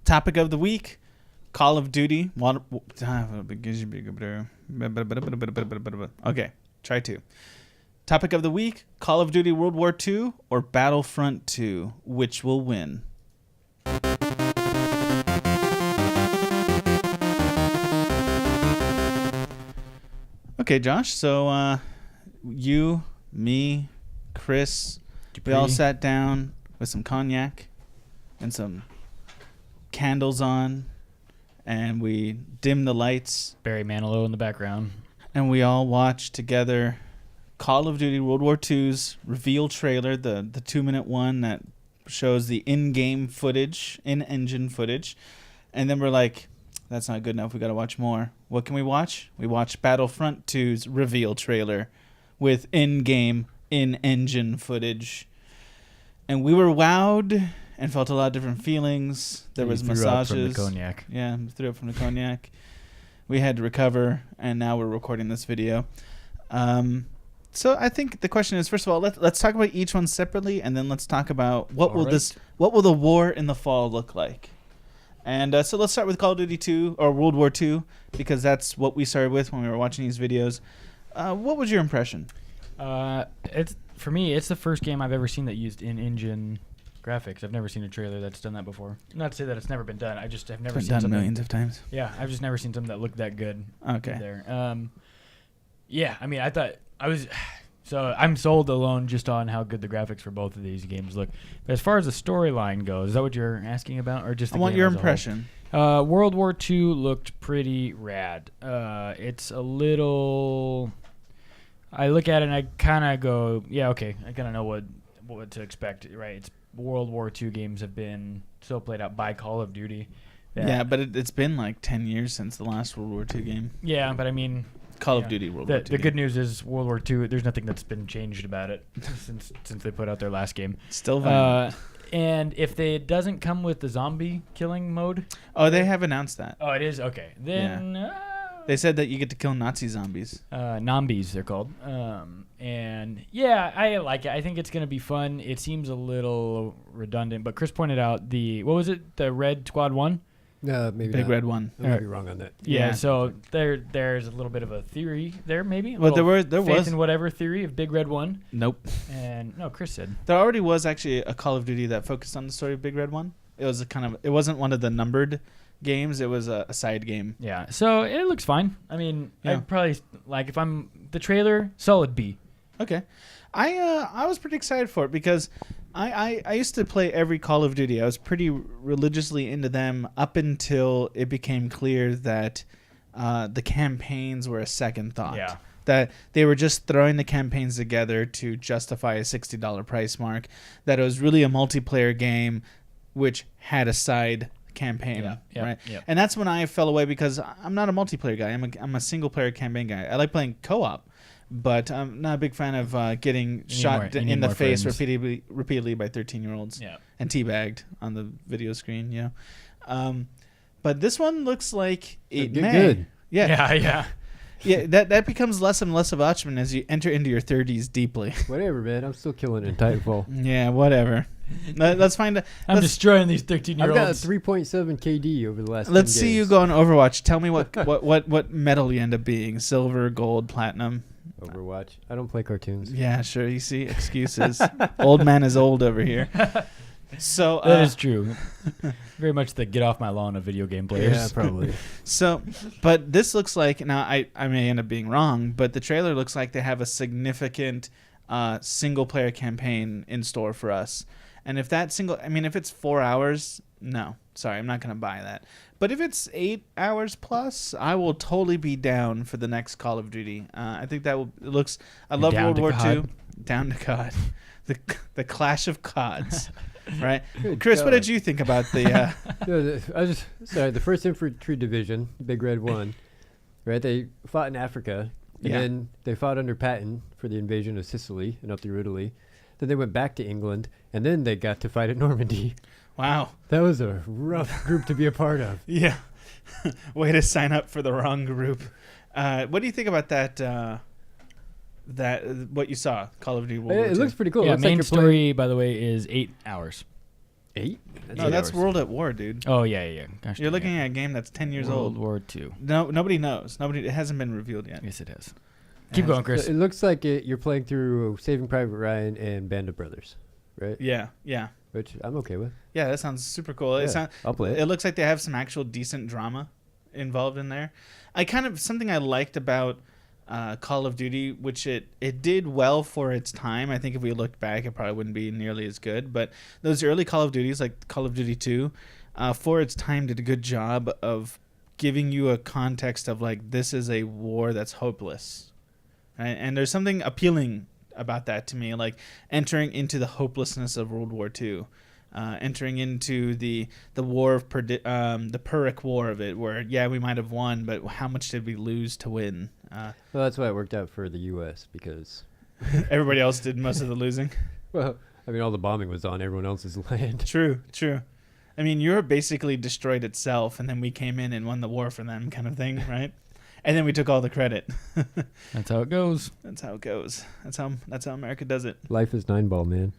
Topic of the week: Call of Duty. Okay, try two. Topic of the week: Call of Duty World War II or Battlefront 2. Which will win? Okay, Josh. So you, me, Chris, we all sat down with some cognac and some candles on, and we dimmed the lights. Barry Manilow in the background. And we all watched together Call of Duty World War II's reveal trailer, the 2-minute one that shows the in-game footage, in-engine footage. And then we're like, that's not good enough. We got to watch more. What can we watch? We watched Battlefront 2's reveal trailer with in-game, in-engine footage. And we were wowed and felt a lot of different feelings. There was massages. Threw up from the cognac. Yeah, threw up from the cognac. We had to recover, and now we're recording this video. So I think the question is, first of all, let's talk about each one separately, and then let's talk about what will the war in the fall look like. And so let's start with Call of Duty 2 or World War II, because that's what we started with when we were watching these videos. What was your impression? For me, it's the first game I've ever seen that used in-engine graphics. I've never seen a trailer that's done that before. Not to say that it's never been done. I just have never seen something. Millions of times. Yeah, I've just never seen something that looked that good. Okay. There. Yeah, I mean, so I'm sold alone just on how good the graphics for both of these games look. But as far as the storyline goes, is that what you're asking about, or just the I want game your as a impression. World War II looked pretty rad. It's a little. I look at it and I kind of go, yeah, okay, I kind of know what to expect, right? It's World War II games have been so played out by Call of Duty. Yeah, but it's been like 10 years since the last World War II game. Yeah, but I mean, Call of Duty World War II. The good news is World War II, there's nothing that's been changed about it since they put out their last game. Still violent. And if it doesn't come with the zombie killing mode. Oh, they have announced that. Oh, it is? Okay. Then. Yeah. They said that you get to kill Nazi zombies. Nombies, they're called. And yeah, I like it. I think it's going to be fun. It seems a little redundant, but Chris pointed out what was it? The Red Squad 1? Maybe Big not. Red 1. I might be wrong on that. Yeah, so there's a little bit of a theory there, maybe. Well, there faith was in whatever theory of Big Red 1. Nope. And no, Chris said there already was actually a Call of Duty that focused on the story of Big Red 1. It was it wasn't one of the numbered games. It was a side game. Yeah, so it looks fine. I mean, Yeah. I'd probably if I'm the trailer, solid B. Okay. I was pretty excited for it because I used to play every Call of Duty. I was pretty religiously into them up until it became clear that the campaigns were a second thought. Yeah. That they were just throwing the campaigns together to justify a $60 price mark. That it was really a multiplayer game which had a side campaign, right? Yeah. And that's when I fell away because I'm not a multiplayer guy. I'm a single player campaign guy. I like playing co-op, but I'm not a big fan of getting shot in the face repeatedly by 13-year-olds and teabagged on the video screen. But this one looks like it may. Good. Yeah. Yeah, that becomes less and less of an option as you enter into your 30s deeply. Whatever, man. I'm still killing it in Titanfall. Yeah, whatever. Let's find out. I'm destroying these 13-year-olds. I've got 3.7 KD over the last 10 Let's see games. you go on Overwatch. Tell me what medal you end up being. Silver, gold, platinum. Overwatch. I don't play cartoons. Yeah, sure. You see, excuses. Old man is old over here. So that is true. Very much the get off my lawn of video game players. Yeah, probably. So, but this looks like, now I may end up being wrong, but the trailer looks like they have a significant single player campaign in store for us. And if if it's 4 hours, no, sorry, I'm not going to buy that. But if it's 8 hours plus, I will totally be down for the next Call of Duty. I think that looks. I love World War II. Down to God, the clash of CODs, right? Chris, what did you think about the? The First Infantry Division, Big Red 1, right? They fought in Africa, and then they fought under Patton for the invasion of Sicily and up through Italy. Then they went back to England, and then they got to fight at Normandy. Wow. That was a rough group to be a part of. Yeah. Way to sign up for the wrong group. What do you think about that? What you saw, Call of Duty World War II? It looks pretty cool. Yeah, Looks main like story, by the way, is 8 hours. 8? No, that's World at War, dude. Oh yeah. Gosh, You're dang looking it. at a game that's 10 years World old. War II. No, nobody knows. It hasn't been revealed yet. Yes, it has. Keep going, Chris. It looks like you're playing through Saving Private Ryan and Band of Brothers, right? Yeah. Which I'm okay with. Yeah, that sounds super cool. Yeah, I'll play it. It looks like they have some actual decent drama involved in there. Something I liked about Call of Duty, which it did well for its time. I think if we looked back, it probably wouldn't be nearly as good. But those early Call of Duties, like Call of Duty 2, for its time, did a good job of giving you a context of like, this is a war that's hopeless. Right? And there's something appealing about that to me, like entering into the hopelessness of World War II. Entering into the war of the Pyrrhic War of it, where we might have won, but how much did we lose to win? Well, that's why it worked out for the U.S. because everybody else did most of the losing. Well, I mean, all the bombing was on everyone else's land. True. I mean, Europe basically destroyed itself, and then we came in and won the war for them, kind of thing, right? And then we took all the credit. That's how it goes. That's how America does it. Life is 9-ball, man.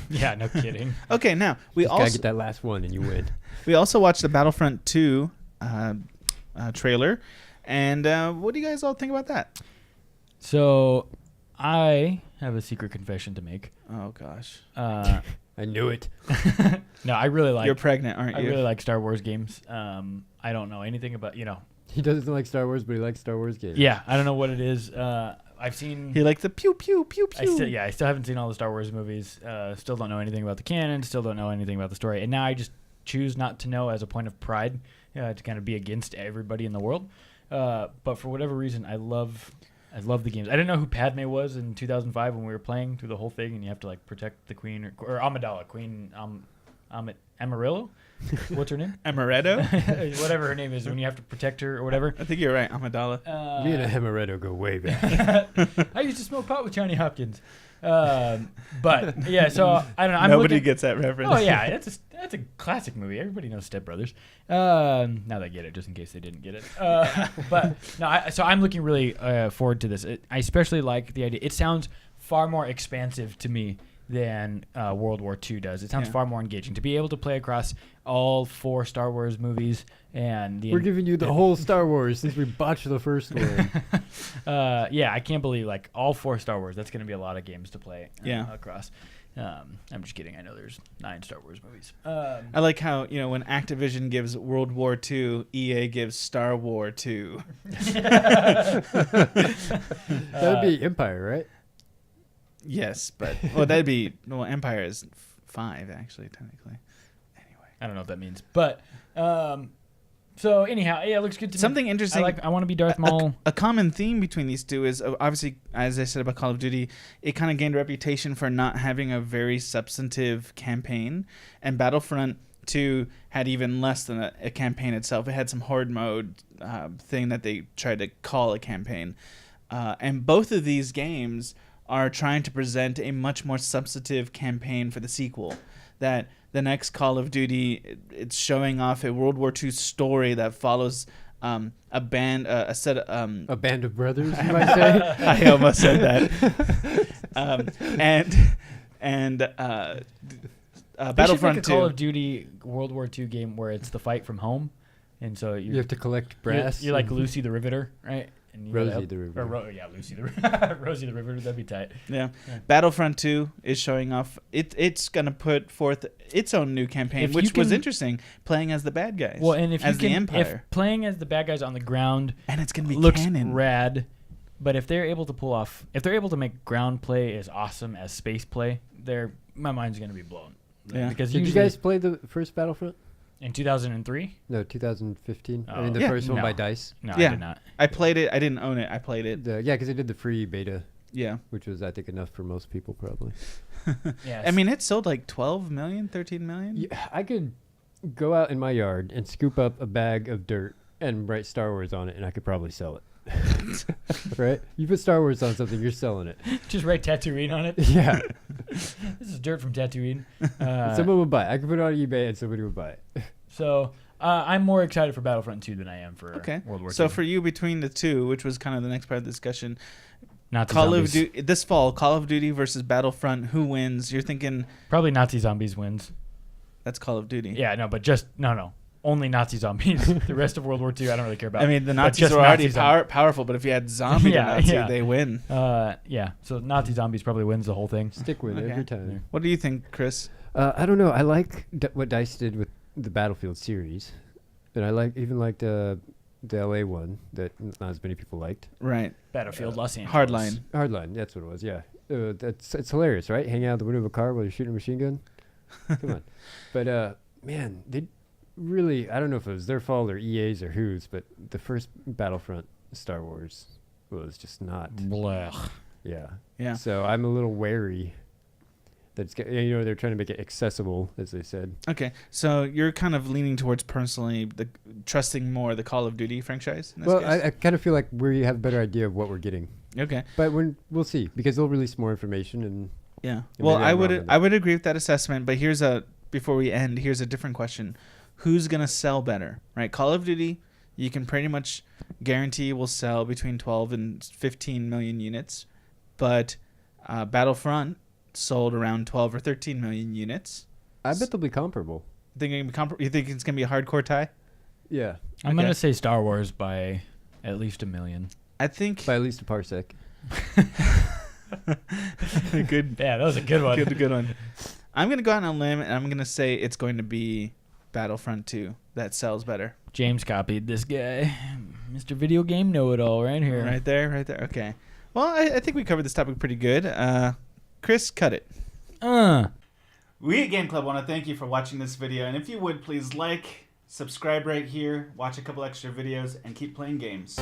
Yeah, no kidding. Okay, now we Just also gotta get that last one and you win. We also watched the Battlefront 2 trailer, and what do you guys all think about that? So, I have a secret confession to make. Oh gosh, I knew it. No, I really like. You're pregnant, aren't you? I really like Star Wars games. I don't know anything about He doesn't like Star Wars, but he likes Star Wars games. Yeah, I don't know what it is. I've seen. He liked the pew pew pew pew. I still haven't seen all the Star Wars movies. Still don't know anything about the canon. Still don't know anything about the story. And now I just choose not to know as a point of pride, to kind of be against everybody in the world. But for whatever reason, I love the games. I didn't know who Padme was in 2005 when we were playing through the whole thing, and you have to like protect the queen or Amidala, Queen Amarillo. What's her name? Amaretto? Whatever her name is, when you have to protect her or whatever. I think you're right, Amidala. Me and Amaretto go way back. I used to smoke pot with Johnny Hopkins. But yeah, so I don't know. Nobody gets that reference. Oh yeah, that's a classic movie. Everybody knows Step Brothers. Now they get it, just in case they didn't get it. But no, so I'm looking really forward to this. I especially like the idea. It sounds far more expansive to me than World War II does. It sounds far more engaging to be able to play across all 4 Star Wars movies. And we're giving you the whole Star Wars since we botched the first one. Yeah, I can't believe like all 4 Star Wars. That's going to be a lot of games to play across. I'm just kidding. I know there's 9 Star Wars movies. I like how, when Activision gives World War II, EA gives Star War 2. That would be Empire, right? Yes, but Empire is 5 actually, technically. Anyway, I don't know what that means, but so anyhow, yeah, it looks good to me. Something interesting. I want to be Darth Maul. A common theme between these two is obviously, as I said about Call of Duty, it kind of gained a reputation for not having a very substantive campaign, and Battlefront 2 had even less than a campaign itself. It had some horde mode thing that they tried to call a campaign, and both of these games are trying to present a much more substantive campaign for the sequel. That the next Call of Duty, it's showing off a World War II story that follows a band of brothers, you might say. I almost said that. Battlefront 2. Call of Duty World War II game where it's the fight from home, and so you have to collect brass. You're like Lucy the Riveter, right? And Rosie the Riveter. Lucy the Riveter. Rosie the Riveter, that'd be tight. Yeah. Battlefront 2 is showing off. It's going to put forth its own new campaign, which was interesting, playing as the bad guys. Well, and if the Empire. If playing as the bad guys on the ground, and it's going to be looks canon. Rad, but if they're able to make ground play as awesome as space play, my mind's going to be blown. Yeah. Because did you guys play the first Battlefront? In 2003? No, 2015. Oh. I mean, the first one by DICE. No, I did not. I played it. I didn't own it. I played it. Because they did the free beta. Yeah. Which was, I think, enough for most people, probably. Yes. I mean, it sold like 12 million, 13 million. Yeah, I could go out in my yard and scoop up a bag of dirt and write Star Wars on it, and I could probably sell it. Right? You put Star Wars on something, you're selling it. Just write Tatooine on it? Yeah. This is dirt from Tatooine. Someone would buy it. I could put it on eBay and somebody would buy it. So I'm more excited for Battlefront 2 than I am for World War II. So for you, between the two, which was kind of the next part of the discussion, Nazi Call zombies. of Duty this fall, Call of Duty versus Battlefront, who wins? You're thinking probably Nazi zombies wins. That's Call of Duty. Yeah, no, but just no. Only Nazi zombies. The rest of World War II, I don't really care about. I mean, the But Nazis just are already Nazi powerful, but if you had zombie Yeah, Nazi, yeah. they win. Yeah, so Nazi zombies probably wins the whole thing. Stick with it Okay. every time. What do you think, Chris? I don't know. I like what DICE did with the Battlefield series, and I liked the LA one that not as many people liked. Right. Battlefield Los Angeles. Hardline. Hardline, that's what it was. Yeah, it's hilarious, right? Hanging out the window of a car while you're shooting a machine gun. Come on, but man, they really, I don't know if it was their fault or EA's or whose, but the first Battlefront Star Wars was just not. Blech. Yeah. Yeah. So I'm a little wary that it's they're trying to make it accessible, as they said. Okay, so you're kind of leaning towards personally trusting more the Call of Duty franchise in this Well, case? I kind of feel like we have a better idea of what we're getting, Okay. but we'll see because they'll release more information and. Yeah. Yeah, Well, maybe I I'm would wrong on I would agree with that assessment, but before we end, here's a different question. Who's going to sell better? Right? Call of Duty, you can pretty much guarantee will sell between 12 and 15 million units, but Battlefront sold around 12 or 13 million units. I bet they'll be comparable. You think it's going to be a hardcore tie? Yeah, I'm Okay. going to say Star Wars by at least 1 million. I think by at least a parsec. good. Yeah, that was a good one. Good one. I'm going to go out on a limb, and I'm going to say it's going to be Battlefront 2 that sells better. James copied this guy. Mr. Video Game Know-It-All right here. Right there. Okay. Well, I think we covered this topic pretty good. Chris, cut it. We at Game Club want to thank you for watching this video, and if you would, please like, subscribe right here, watch a couple extra videos, and keep playing games.